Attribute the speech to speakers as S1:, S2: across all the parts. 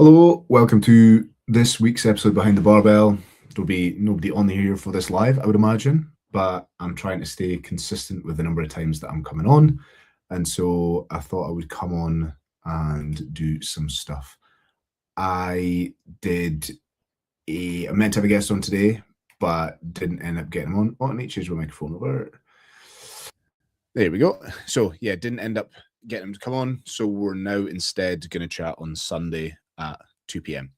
S1: Hello, welcome to this week's episode Behind the Barbell. There'll be nobody on here for this live, I would imagine, but I'm trying to stay consistent with the number of times that I'm coming on. And so I thought I would come on and do some stuff. I meant to have a guest on today, but didn't end up getting him on. Oh, I need to change my microphone over. There we go. So yeah, didn't end up getting him to come on. So we're now instead going to chat on Sunday at 2 p.m.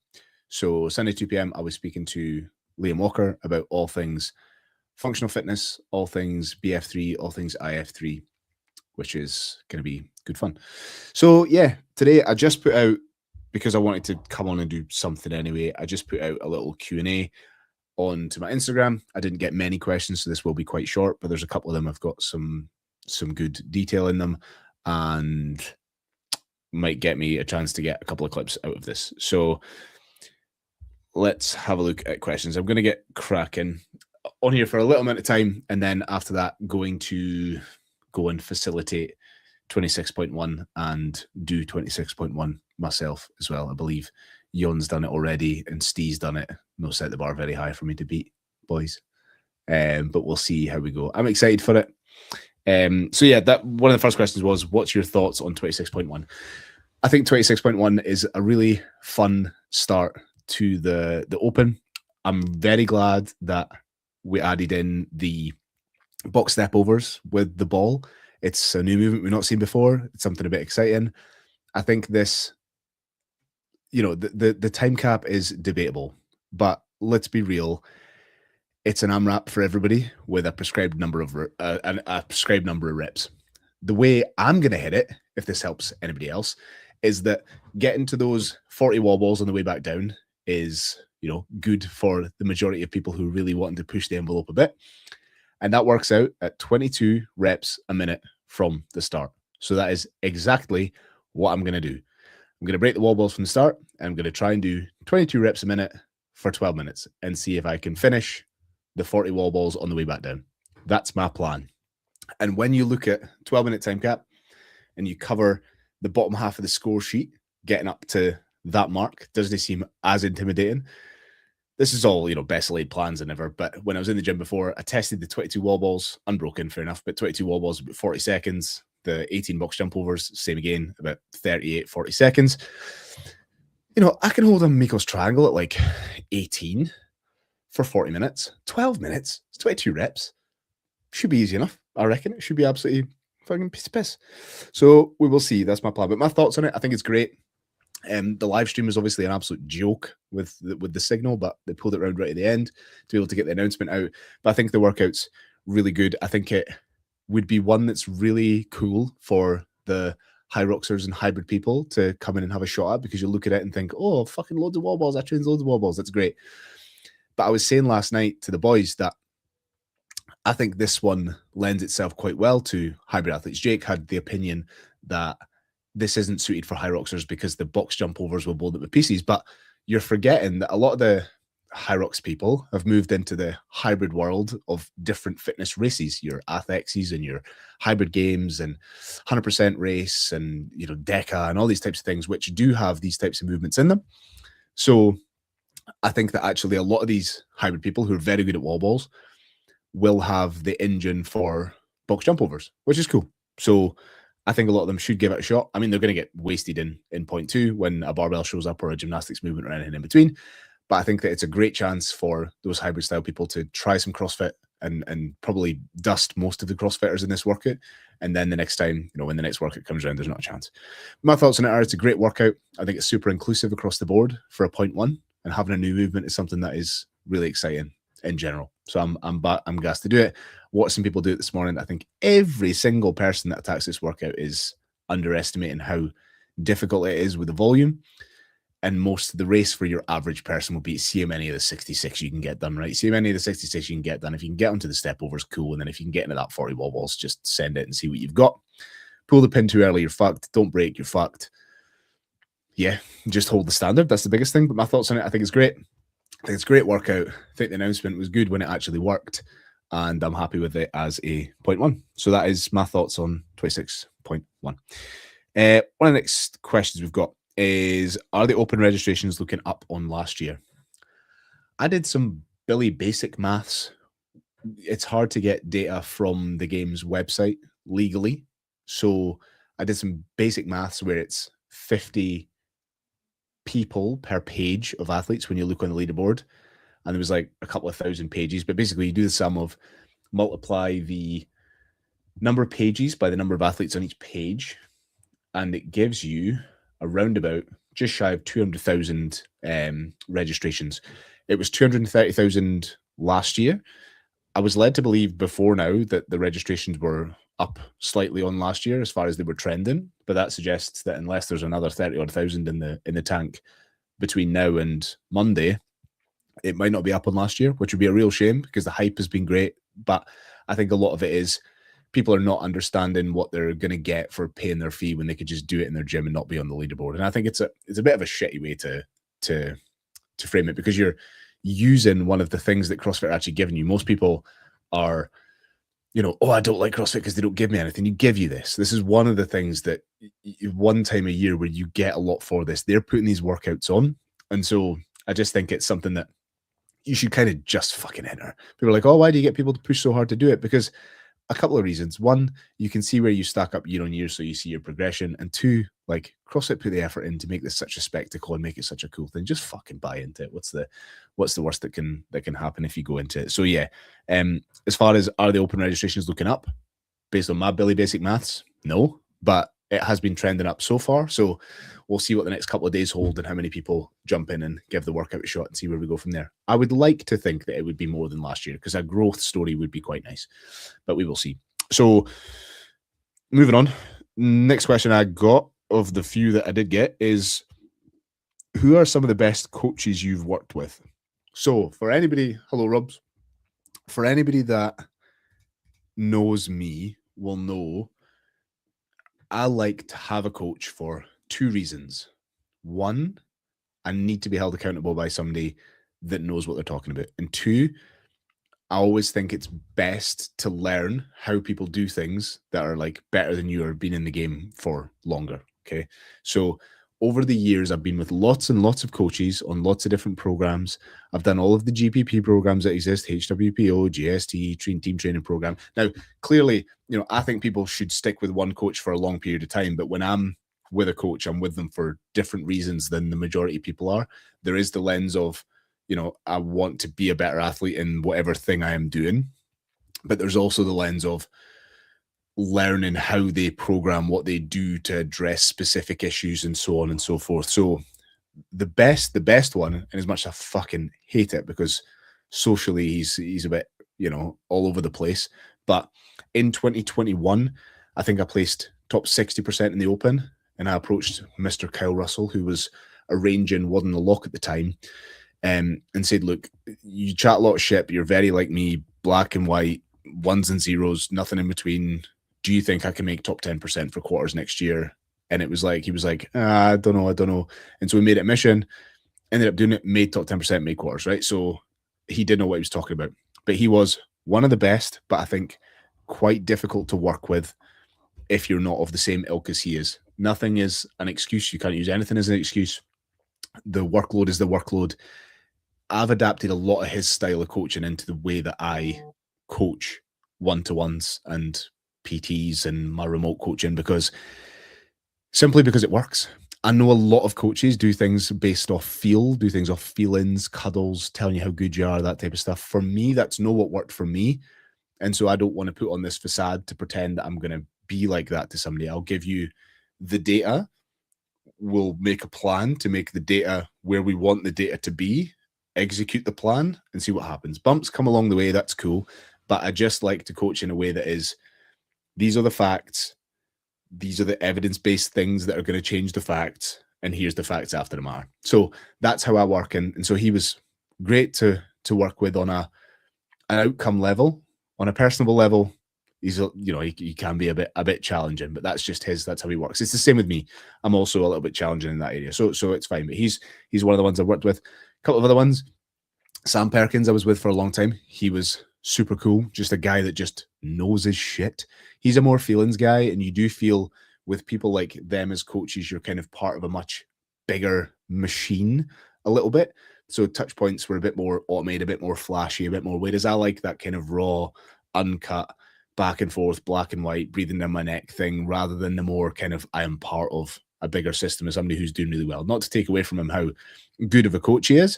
S1: So Sunday 2 p.m. I was speaking to Liam Walker about all things functional fitness, all things BF3, all things IF3, which is going to be good fun. So yeah, today I just put out, because I wanted to come on and do something anyway, I just put out a little Q&A onto my Instagram. I didn't get many questions, so this will be quite short, but there's a couple of them I've got some good detail in them and might get me a chance to get a couple of clips out of this. So let's have a look at questions. I'm going to get cracking on here for a little amount of time, and then after that going to go and facilitate 26.1 and do 26.1 myself as well. I believe Yon's done it already and Steve's done it. No, set the bar very high for me to beat, boys. But we'll see how we go. I'm excited for it. So yeah, that one of the first questions was, what's your thoughts on 26.1? I think 26.1 is a really fun start to the open. I'm very glad that we added in the box step overs with the ball. It's a new movement we've not seen before. It's something a bit exciting. I think this, the time cap is debatable, but let's be real. It's an AMRAP for everybody with a prescribed number of reps. The way I'm going to hit it, if this helps anybody else, is that getting to those 40 wall balls on the way back down is, good for the majority of people who really want to push the envelope a bit. And that works out at 22 reps a minute from the start. So that is exactly what I'm going to do. I'm going to break the wall balls from the start, and I'm going to try and do 22 reps a minute for 12 minutes and see if I can finish the 40 wall balls on the way back down. That's my plan. And when you look at 12-minute time cap and you cover the bottom half of the score sheet, getting up to that mark doesn't seem as intimidating. This is all, best laid plans and ever. But when I was in the gym before, I tested the 22 wall balls, unbroken, fair enough, but 22 wall balls, about 40 seconds. The 18 box jump overs, same again, about 38, 40 seconds. I can hold a Mikos triangle at like 18 for 40 minutes. 12 minutes, it's 22 reps. Should be easy enough, I reckon. It should be absolutely fucking piss. So we will see. That's my plan. But my thoughts on it, I think it's great. The live stream is obviously an absolute joke with the signal, but they pulled it around right at the end to be able to get the announcement out. But I think the workout's really good. I think it would be one that's really cool for the high roxers and hybrid people to come in and have a shot at, because you look at it and think, oh, fucking loads of wall balls. I trained loads of wall balls. That's great. But I was saying last night to the boys that I think this one lends itself quite well to hybrid athletes. Jake had the opinion that this isn't suited for high roxers because the box jump overs will build up with pieces. But you're forgetting that a lot of the high rocks people have moved into the hybrid world of different fitness races, your Athexes and your hybrid games and 100% race and, DECA and all these types of things, which do have these types of movements in them. So I think that actually a lot of these hybrid people who are very good at wall balls will have the engine for box jump overs, which is cool. So I think a lot of them should give it a shot. I mean, they're going to get wasted in point two when a barbell shows up or a gymnastics movement or anything in between. But I think that it's a great chance for those hybrid style people to try some CrossFit and probably dust most of the CrossFitters in this workout. And then the next time, when the next workout comes around, there's not a chance. My thoughts on it are it's a great workout. I think it's super inclusive across the board for a point one, and having a new movement is something that is really exciting in general. So I'm gassed to do it. Watched some people do it this morning. I think every single person that attacks this workout is underestimating how difficult it is with the volume. And most of the race for your average person will be see how many of the 66 you can get done, right? See how many of the 66 you can get done. If you can get onto the step overs, cool. And then if you can get into that 40 wall balls, just send it and see what you've got. Pull the pin too early, you're fucked. Don't break, you're fucked. Yeah, just hold the standard. That's the biggest thing. But my thoughts on it, I think it's great. I think it's a great workout. I think the announcement was good when it actually worked, and I'm happy with it as a 0.1. So that is my thoughts on 26.1. One of the next questions we've got is, are the open registrations looking up on last year? I did some Billy basic maths. It's hard to get data from the game's website legally. So I did some basic maths where it's 50 people per page of athletes when you look on the leaderboard. And there was like a couple of thousand pages, but basically you do the sum of multiply the number of pages by the number of athletes on each page, and it gives you around about just shy of 200,000 registrations. It was 230,000 last year. I was led to believe before now that the registrations were up slightly on last year as far as they were trending, but that suggests that unless there's another 30,000 in the tank between now and Monday, it might not be up on last year, which would be a real shame because the hype has been great. But I think a lot of it is people are not understanding what they're going to get for paying their fee when they could just do it in their gym and not be on the leaderboard. And I think it's a bit of a shitty way to frame it, because you're using one of the things that CrossFit are actually giving you. Most people are, oh, I don't like CrossFit because they don't give me anything. You give you this. This is one of the things that one time a year where you get a lot for this. They're putting these workouts on. And so I just think it's something that you should kind of just fucking enter. People are like, oh, why do you get people to push so hard to do it? Because a couple of reasons. One, you can see where you stack up year on year, so you see your progression. And two, like, CrossFit put the effort in to make this such a spectacle and make it such a cool thing. Just fucking buy into it. What's the worst that can happen if you go into it? So yeah, as far as are the open registrations looking up, based on my Billy basic maths, no, but it has been trending up so far. So we'll see what the next couple of days hold and how many people jump in and give the workout a shot and see where we go from there. I would like to think that it would be more than last year because a growth story would be quite nice, but we will see. So moving on, next question I got of the few that I did get is, who are some of the best coaches you've worked with? So for anybody, hello Rubs, for anybody that knows me will know I like to have a coach for two reasons. One, I need to be held accountable by somebody that knows what they're talking about. And two, I always think it's best to learn how people do things that are like better than you or been in the game for longer. Okay. So over the years, I've been with lots and lots of coaches on lots of different programs. I've done all of the GPP programs that exist, HWPO, GST, team training program. Now, clearly, I think people should stick with one coach for a long period of time. But when I'm with a coach, I'm with them for different reasons than the majority of people are. There is the lens of, I want to be a better athlete in whatever thing I am doing. But there's also the lens of learning how they program, what they do to address specific issues and so on and so forth. So the best one, and as much as I fucking hate it because socially he's a bit, all over the place. But in 2021, I think I placed top 60% in the open, and I approached Mr. Kyle Russell, who was arranging Wad on the Lock at the time, and said, look, you chat a lot of shit, but you're very like me, black and white, ones and zeros, nothing in between. Do you think I can make top 10% for quarters next year? And he was like, I don't know. And so we made it a mission, ended up doing it, made top 10%, made quarters, right? So he didn't know what he was talking about, but he was one of the best, but I think quite difficult to work with if you're not of the same ilk as he is. Nothing is an excuse. You can't use anything as an excuse. The workload is the workload. I've adapted a lot of his style of coaching into the way that I coach one-to-ones and PTs and my remote coaching, simply because it works. I know a lot of coaches do things based off feel, do things off feelings, cuddles, telling you how good you are, that type of stuff. For me, that's not what worked for me. And so I don't want to put on this facade to pretend that I'm going to be like that to somebody. I'll give you the data. We'll make a plan to make the data where we want the data to be, execute the plan and see what happens. Bumps come along the way. That's cool. But I just like to coach in a way that is, these are the facts. These are the evidence-based things that are going to change the facts. And here's the facts after the matter. So that's how I work. And so he was great to work with on an outcome level. On a personable level, he's, he can be a bit challenging, but that's just that's how he works. It's the same with me. I'm also a little bit challenging in that area. So it's fine. But he's one of the ones I've worked with. A couple of other ones. Sam Perkins I was with for a long time. He was super cool. Just a guy that just knows his shit. He's a more feelings guy, and you do feel with people like them as coaches, you're kind of part of a much bigger machine a little bit. So touch points were a bit more automated, a bit more flashy, a bit more. Whereas I like that kind of raw, uncut, back and forth, black and white, breathing down my neck thing, rather than the more kind of I am part of a bigger system as somebody who's doing really well. Not to take away from him how good of a coach he is,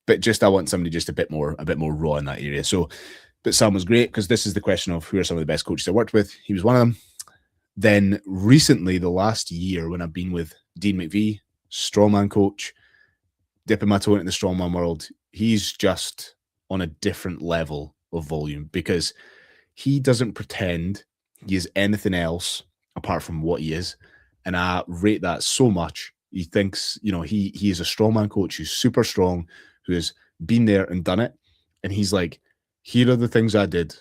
S1: but just I want somebody just a bit more raw in that area. So, but Sam was great because this is the question of who are some of the best coaches I worked with. He was one of them. Then recently, the last year when I've been with Dean McVie, strongman coach, dipping my toe into the strongman world, he's just on a different level of volume because he doesn't pretend he is anything else apart from what he is. And I rate that so much. He thinks, he is a strongman coach who's super strong, who has been there and done it. And he's like, here are the things I did.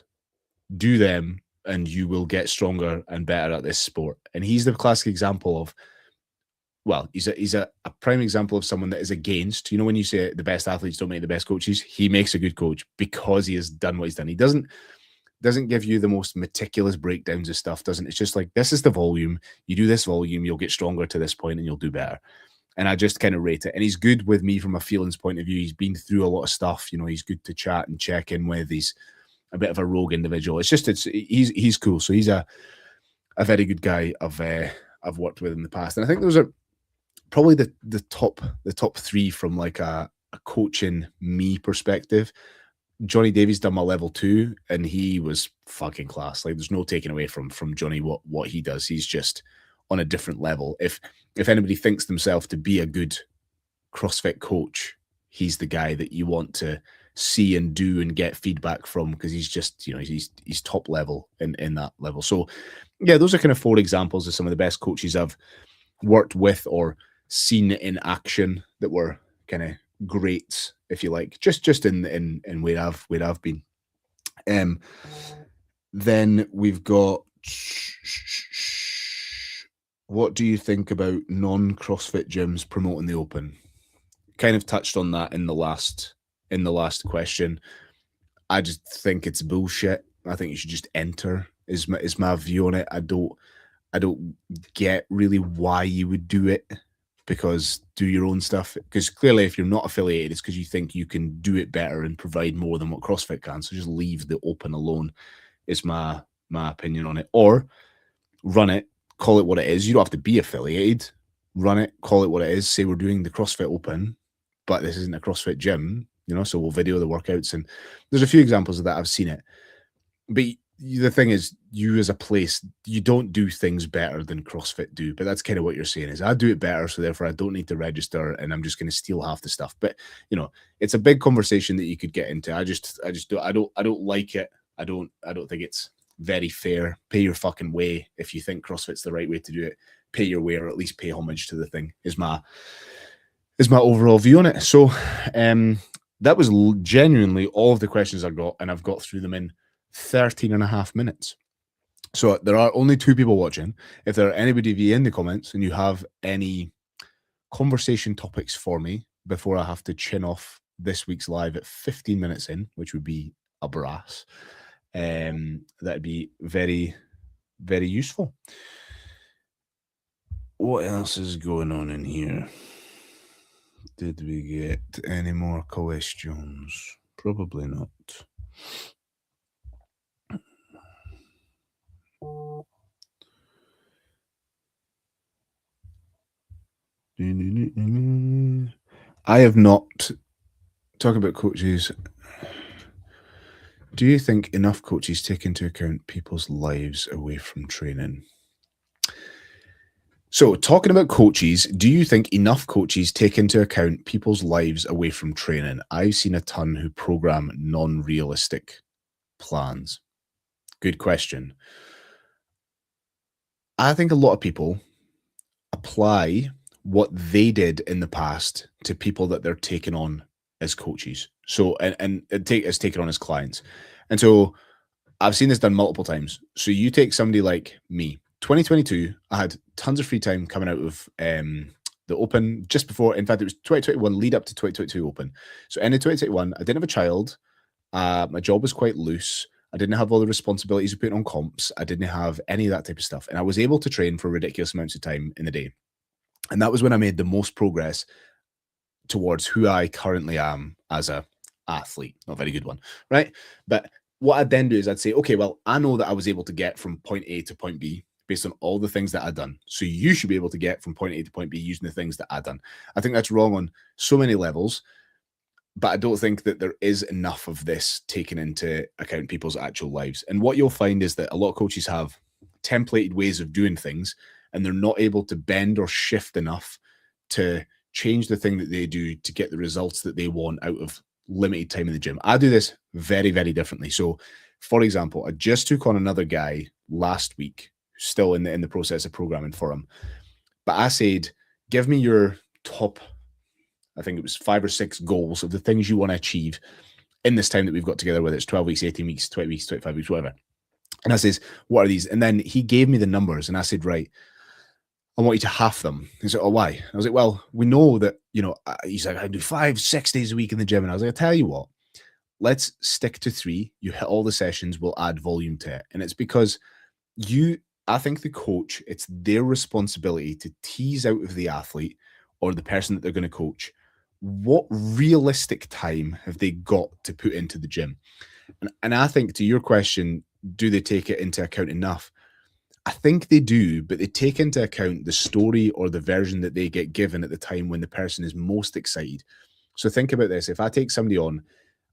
S1: Do them and you will get stronger and better at this sport. And he's the classic example of, well, he's a prime example of someone that is against, when you say the best athletes don't make the best coaches, he makes a good coach because he has done what he's done. He doesn't give you the most meticulous breakdowns of stuff, doesn't. It's just like, this is the volume. You do this volume, you'll get stronger to this point and you'll do better. And I just kind of rate it. And he's good with me from a feelings point of view. He's been through a lot of stuff. He's good to chat and check in with. He's a bit of a rogue individual. He's cool. So he's a very good guy I've worked with in the past. And I think those are probably the top three from like a coaching me perspective. Johnny Davies done my level 2 and he was fucking class. Like there's no taking away from Johnny what he does. He's just on a different level. If anybody thinks themselves to be a good CrossFit coach, he's the guy that you want to see and do and get feedback from because he's just, he's top level in that level. So yeah, those are kind of 4 examples of some of the best coaches I've worked with or seen in action that were kind of great, if you like, just in where I've been. Then we've got, what do you think about non-CrossFit gyms promoting the open? Kind of touched on that in the last question. I just think it's bullshit. I think you should just enter is my view on it. I don't get really why you would do it, because do your own stuff. Because clearly if you're not affiliated, it's because you think you can do it better and provide more than what CrossFit can. So just leave the open alone is my opinion on it. Or run it, call it what it is. You don't have to be affiliated. Run it, call it what it is. Say we're doing the CrossFit Open, but this isn't a CrossFit gym, so we'll video the workouts. And there's a few examples of that. I've seen it. But the thing is, you as a place, you don't do things better than CrossFit do. But that's kind of what you're saying is I do it better, so therefore I don't need to register and I'm just going to steal half the stuff. But it's a big conversation that you could get into. I don't like it. I don't think it's very fair. Pay your fucking way. If you think CrossFit's the right way to do it, pay your way, or at least pay homage to the thing is my overall view on it. So that was genuinely all of the questions I got, and I've got through them in 13 and a half minutes. So there are only 2 people watching. If there are anybody of you in the comments and you have any conversation topics for me before I have to chin off this week's live at 15 minutes in, which would be a brass, that'd be very, very useful. What else is going on in here? Did we get any more questions? Probably not. I have not. Talking about coaches, do you think enough coaches take into account people's lives away from training? So talking about coaches, do you think enough coaches take into account people's lives away from training? I've seen a ton who program non-realistic plans. Good question. I think a lot of people apply what they did in the past to people that they're taking on as coaches. So, and as taken on as clients. And so I've seen this done multiple times. So you take somebody like me, 2022, I had tons of free time coming out of the Open just before. In fact, it was 2021 lead up to 2022 Open. So end of 2021, I didn't have a child. My job was quite loose. I didn't have all the responsibilities of putting on comps. I didn't have any of that type of stuff. And I was able to train for ridiculous amounts of time in the day. And that was when I made the most progress towards who I currently am as a athlete. Not a very good one, right? But what I'd then do is I'd say, okay, well, I know that I was able to get from point A to point B based on all the things that I'd done. So you should be able to get from point A to point B using the things that I'd done. I think that's wrong on so many levels, but I don't think that there is enough of this taken into account in people's actual lives. And what you'll find is that a lot of coaches have templated ways of doing things, and they're not able to bend or shift enough to change the thing that they do to get the results that they want out of limited time in the gym. I do this very, very differently. So, for example, I just took on another guy last week, still in the process of programming for him. But I said, give me your top, I think it was 5 or 6 goals of the things you want to achieve in this time that we've got together, whether it's 12 weeks, 18 weeks, 20 weeks, 25 weeks, whatever. And I says, what are these? And then he gave me the numbers and I said, right, I want you to half them. He said, oh, why? I was like, well, we know that, he's like, I do 5, 6 days a week in the gym. And I was like, I tell you what, let's stick to 3. You hit all the sessions, we'll add volume to it. And it's because I think the coach, it's their responsibility to tease out of the athlete or the person that they're going to coach what realistic time have they got to put into the gym. And I think, to your question, do they take it into account enough? I think they do, but they take into account the story or the version that they get given at the time when the person is most excited. So think about this. If I take somebody on,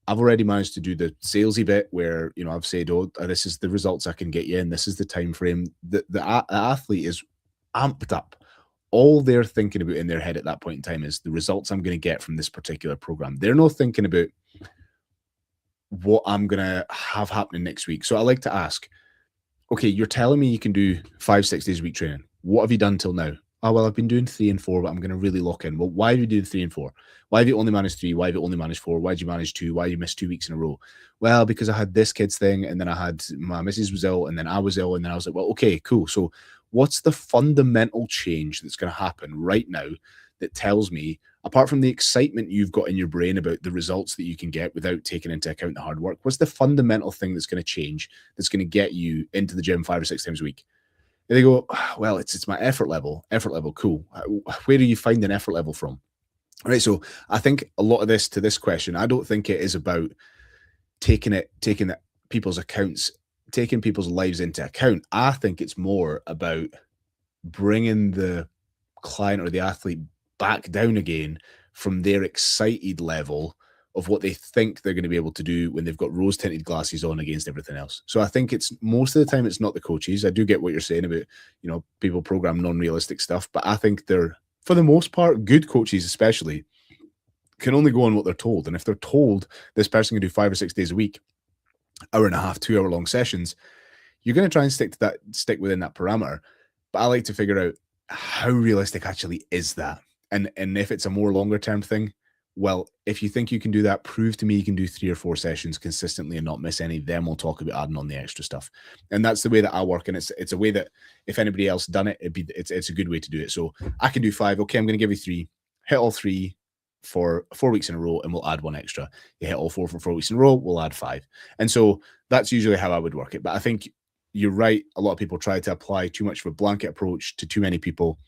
S1: I've already managed to do the salesy bit where, I've said, oh, this is the results I can get you and this is the time frame. The athlete is amped up. All they're thinking about in their head at that point in time is the results I'm going to get from this particular program. They're not thinking about what I'm going to have happening next week. So I like to ask, okay, you're telling me you can do 5, 6 days a week training. What have you done till now? Oh, well, I've been doing 3 and 4, but I'm going to really lock in. Well, why have you doing 3 and 4? Why have you only managed 3? Why have you only managed 4? Why did you manage 2? Why you missed 2 weeks in a row? Well, because I had this kid's thing, and then I had my missus was ill, and then I was ill, and then I was like, well, okay, cool. So what's the fundamental change that's going to happen right now that tells me, apart from the excitement you've got in your brain about the results that you can get without taking into account the hard work, what's the fundamental thing that's going to change that's going to get you into the gym 5 or 6 times a week? And they go, well, it's my effort level. Effort level, cool. Where do you find an effort level from? All right. So I think a lot of this to this question, I don't think it is about taking people's accounts, taking people's lives into account. I think it's more about bringing the client or the athlete back down again from their excited level of what they think they're going to be able to do when they've got rose tinted glasses on against everything else. So I think it's most of the time it's not the coaches. I do get what you're saying about, people program non-realistic stuff, but I think they're, for the most part, good coaches especially can only go on what they're told. And if they're told this person can do 5 or 6 days a week, hour and a half, 2 hour long sessions, you're going to try and stick within that parameter. But I like to figure out how realistic actually is that. And if it's a more longer term thing, well, if you think you can do that, prove to me you can do 3 or 4 sessions consistently and not miss any. Then we'll talk about adding on the extra stuff. And that's the way that I work. And it's a way that if anybody else done it, it's a good way to do it. So I can do 5. Okay, I'm going to give you 3. Hit all 3 for 4 weeks in a row, and we'll add 1 extra. You hit all 4 for 4 weeks in a row, we'll add 5. And so that's usually how I would work it. But I think you're right. A lot of people try to apply too much of a blanket approach to too many people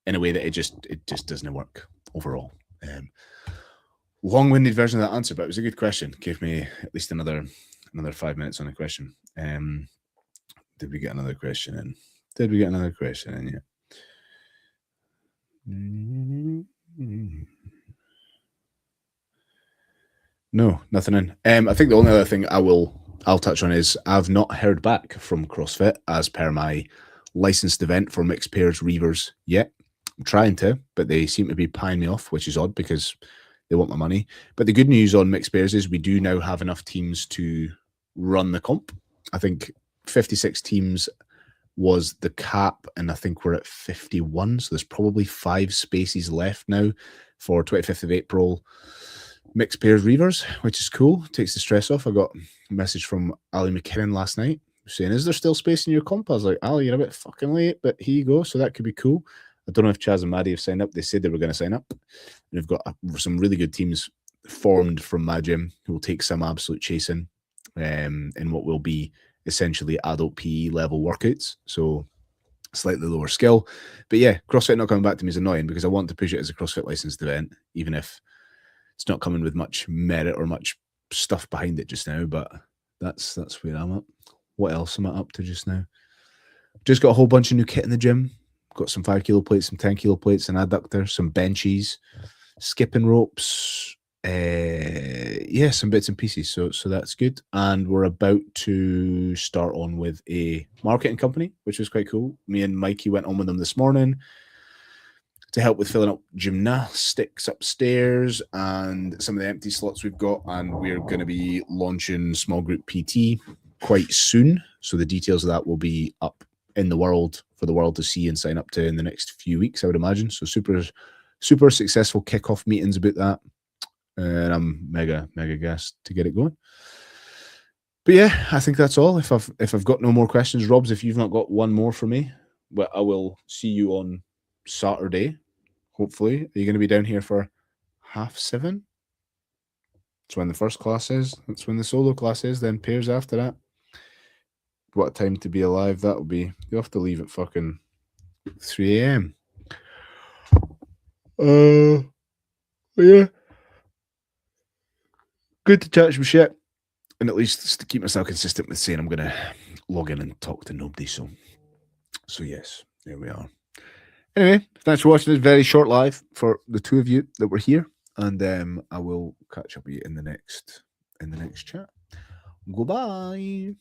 S1: in a way that it just doesn't work overall. Long-winded version of that answer, but it was a good question. Gave me at least another 5 minutes on a question. Did we get another question in? Yeah. No, nothing in. I think the only other thing I'll touch on is I've not heard back from CrossFit as per my licensed event for mixed pairs Reavers yet. I'm trying to, but they seem to be pieing me off, which is odd because they want my money. But the good news on mixed pairs is we do now have enough teams to run the comp. I think 56 teams was the cap, and I think we're at 51. So there's probably 5 spaces left now for 25th of April mixed pairs Reavers, which is cool. Takes the stress off. I got a message from Ali McKinnon last night saying, is there still space in your comp? I was like, Ali, you're a bit fucking late, but here you go. So that could be cool. I don't know if Chaz and Maddie have signed up. They said they were going to sign up. And they've got some really good teams formed from my gym who will take some absolute chasing in what will be essentially adult PE level workouts. So slightly lower skill. But yeah, CrossFit not coming back to me is annoying because I want to push it as a CrossFit licensed event, even if it's not coming with much merit or much stuff behind it just now. But that's where I'm at. What else am I up to just now? Just got a whole bunch of new kit in the gym. Got some 5 kilo plates, some 10 kilo plates, an adductor, some benches, skipping ropes. Yeah, some bits and pieces. So that's good. And we're about to start on with a marketing company, which was quite cool. Me and Mikey went on with them this morning to help with filling up gymnastics upstairs and some of the empty slots we've got. And we're going to be launching small group PT quite soon. So the details of that will be up in the world for the world to see and sign up to in the next few weeks, I would imagine. So super successful kickoff meetings about that. And I'm mega gassed to get it going. But yeah, I think that's all. If I've got no more questions, Robs, if you've not got one more for me, well, I will see you on Saturday. Hopefully, are you going to be down here for 7:30? That's when the first class is. That's when the solo class is. Then pairs after that. What a time to be alive that will be. You'll have to leave at fucking 3 a.m. Yeah. Good to chat some shit. And at least to keep myself consistent with saying I'm going to log in and talk to nobody. So yes, there we are. Anyway, thanks for watching this very short live for the two of you that were here. And I will catch up with you in the next chat. Goodbye.